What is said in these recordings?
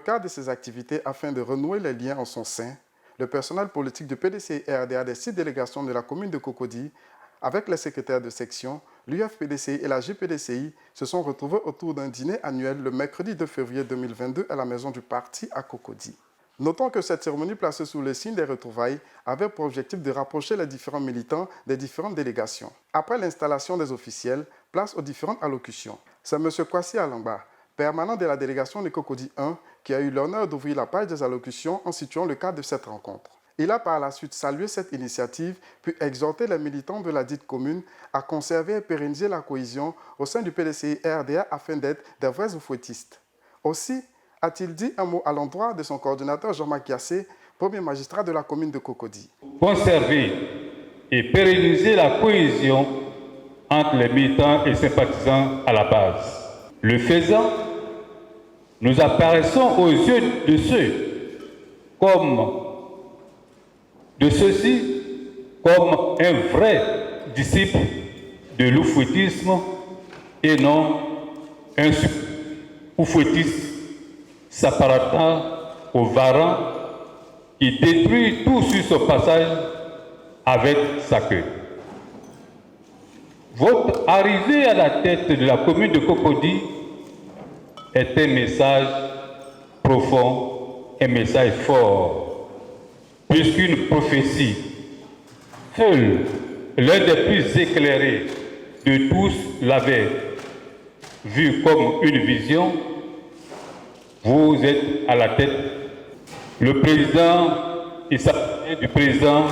cadre de ces activités, afin de renouer les liens en son sein, le personnel politique du PDCI-RDA des 6 délégations de la commune de Cocody, avec les secrétaires de section, l'UFPDCI et la JPDCI, se sont retrouvés autour d'un dîner annuel le mercredi 2 février 2022 à la maison du parti à Cocody. Notons que cette cérémonie placée sous le signe des retrouvailles avait pour objectif de rapprocher les différents militants des différentes délégations. Après l'installation des officiels, place aux différentes allocutions. C'est M. Kwasi Alamba, permanent de la délégation de Cocody 1, qui a eu l'honneur d'ouvrir la page des allocutions en situant le cadre de cette rencontre. Il a par la suite salué cette initiative, puis exhorté les militants de la dite commune à conserver et pérenniser la cohésion au sein du PDCI-RDA afin d'être des vrais oufouettistes. Aussi, a-t-il dit un mot à l'endroit de son coordonnateur Jean-Marc Yassé, premier magistrat de la commune de Cocody. Conserver et pérenniser la cohésion entre les militants et sympathisants à la base. Le faisant, nous apparaissons aux yeux de ceux-ci comme un vrai disciple de l'oufouettisme et non un oufouettiste s'apparentant au varan qui détruit tout sur son passage avec sa queue. Votre arrivée à la tête de la commune de Cocody est un message profond, un message fort, puisqu'une prophétie, seul l'un des plus éclairés de tous l'avait vu comme une vision. Vous êtes à la tête. Le président, il s'agit du président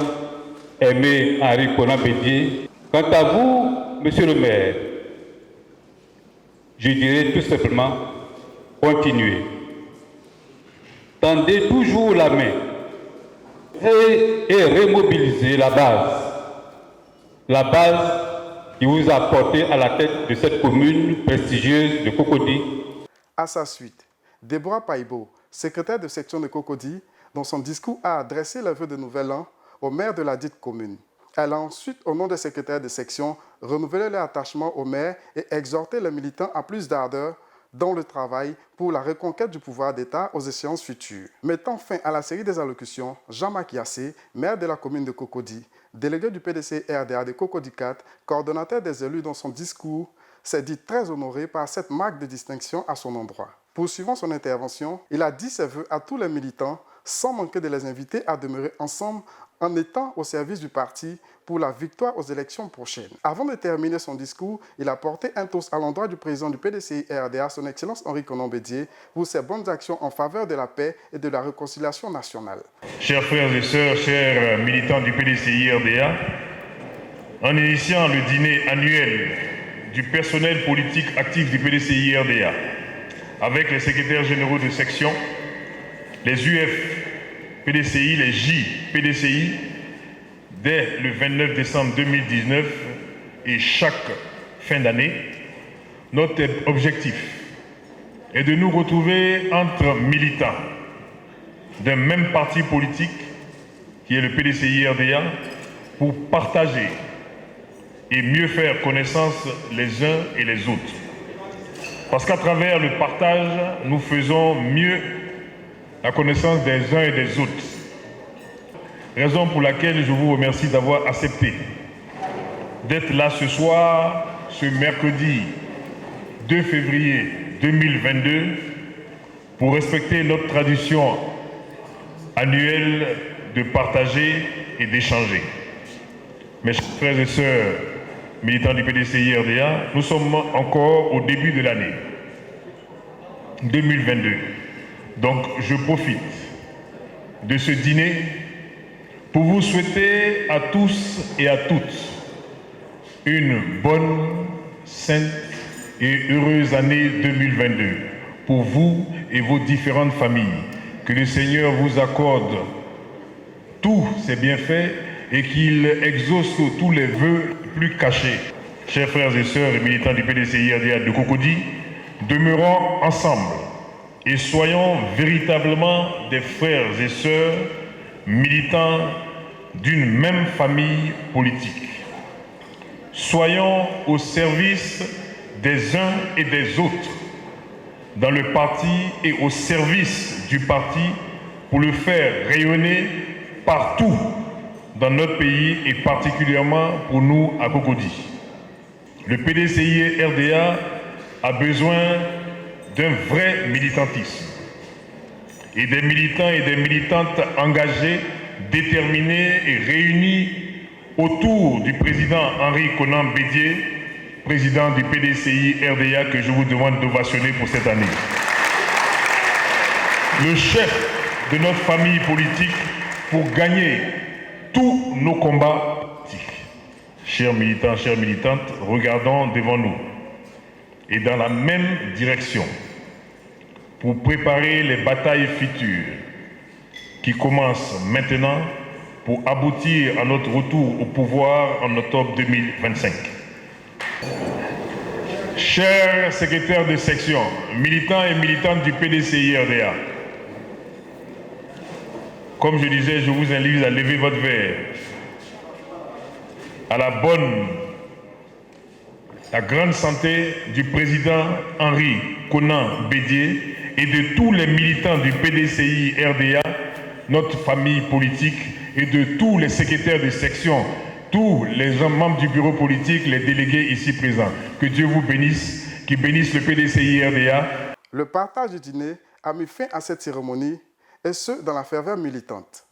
Aimé Henri Konan Bédié. Quant à vous, monsieur le maire, je dirais tout simplement, continuez. Tendez toujours la main et remobilisez la base qui vous a porté à la tête de cette commune prestigieuse de Cocody. À sa suite, Déborah Païbo, secrétaire de section de Cocody, dans son discours a adressé le vœu de nouvel an au maire de la dite commune. Elle a ensuite, au nom des secrétaires de section, renouvelé leur attachement au maire et exhorté les militants à plus d'ardeur dans le travail pour la reconquête du pouvoir d'État aux échéances futures. Mettant fin à la série des allocutions, Jean-Marc Yassé, maire de la commune de Cocody, délégué du PDCI-RDA de Cocody 4, coordonnateur des élus dans son discours, s'est dit très honoré par cette marque de distinction à son endroit. Poursuivant son intervention, il a dit ses vœux à tous les militants, sans manquer de les inviter à demeurer ensemble en étant au service du parti pour la victoire aux élections prochaines. Avant de terminer son discours, il a porté un toast à l'endroit du président du PDCI-RDA, son Excellence Henri Konan Bédié, pour ses bonnes actions en faveur de la paix et de la réconciliation nationale. Chers frères et sœurs, chers militants du PDCI-RDA, en initiant le dîner annuel du personnel politique actif du PDCI-RDA, avec les secrétaires généraux de section, les UF PDCI, les J PDCI, dès le 29 décembre 2019 et chaque fin d'année, notre objectif est de nous retrouver entre militants d'un même parti politique qui est le PDCI-RDA pour partager et mieux faire connaissance les uns et les autres. Parce qu'à travers le partage, nous faisons mieux la connaissance des uns et des autres. Raison pour laquelle je vous remercie d'avoir accepté d'être là ce soir, ce mercredi 2 février 2022, pour respecter notre tradition annuelle de partager et d'échanger. Mes chers frères et sœurs, militants du PDCI-RDA, nous sommes encore au début de l'année 2022. Donc je profite de ce dîner pour vous souhaiter à tous et à toutes une bonne, sainte et heureuse année 2022 pour vous et vos différentes familles. Que le Seigneur vous accorde tous ses bienfaits et qu'il exauce tous les vœux plus cachés. Chers frères et sœurs et militants du PDCI-RDA de Cocody, demeurons ensemble et soyons véritablement des frères et sœurs militants d'une même famille politique. Soyons au service des uns et des autres dans le parti et au service du parti pour le faire rayonner partout dans notre pays et particulièrement pour nous à Cocody. Le PDCI RDA a besoin d'un vrai militantisme et des militants et des militantes engagés, déterminés et réunis autour du président Henri Konan Bédié, président du PDCI RDA, que je vous demande d'ovationner pour cette année. Le chef de notre famille politique pour gagner tous nos combats politiques. Chers militants, chères militantes, regardons devant nous et dans la même direction pour préparer les batailles futures qui commencent maintenant pour aboutir à notre retour au pouvoir en octobre 2025. Chers secrétaires de section, militants et militantes du PDCI RDA, comme je disais, je vous invite à lever votre verre à la grande santé du président Henri Konan Bédié et de tous les militants du PDCI RDA, notre famille politique, et de tous les secrétaires de section, tous les membres du bureau politique, les délégués ici présents. Que Dieu vous bénisse, qu'il bénisse le PDCI RDA. Le partage du dîner a mis fin à cette cérémonie, et ce, dans la ferveur militante.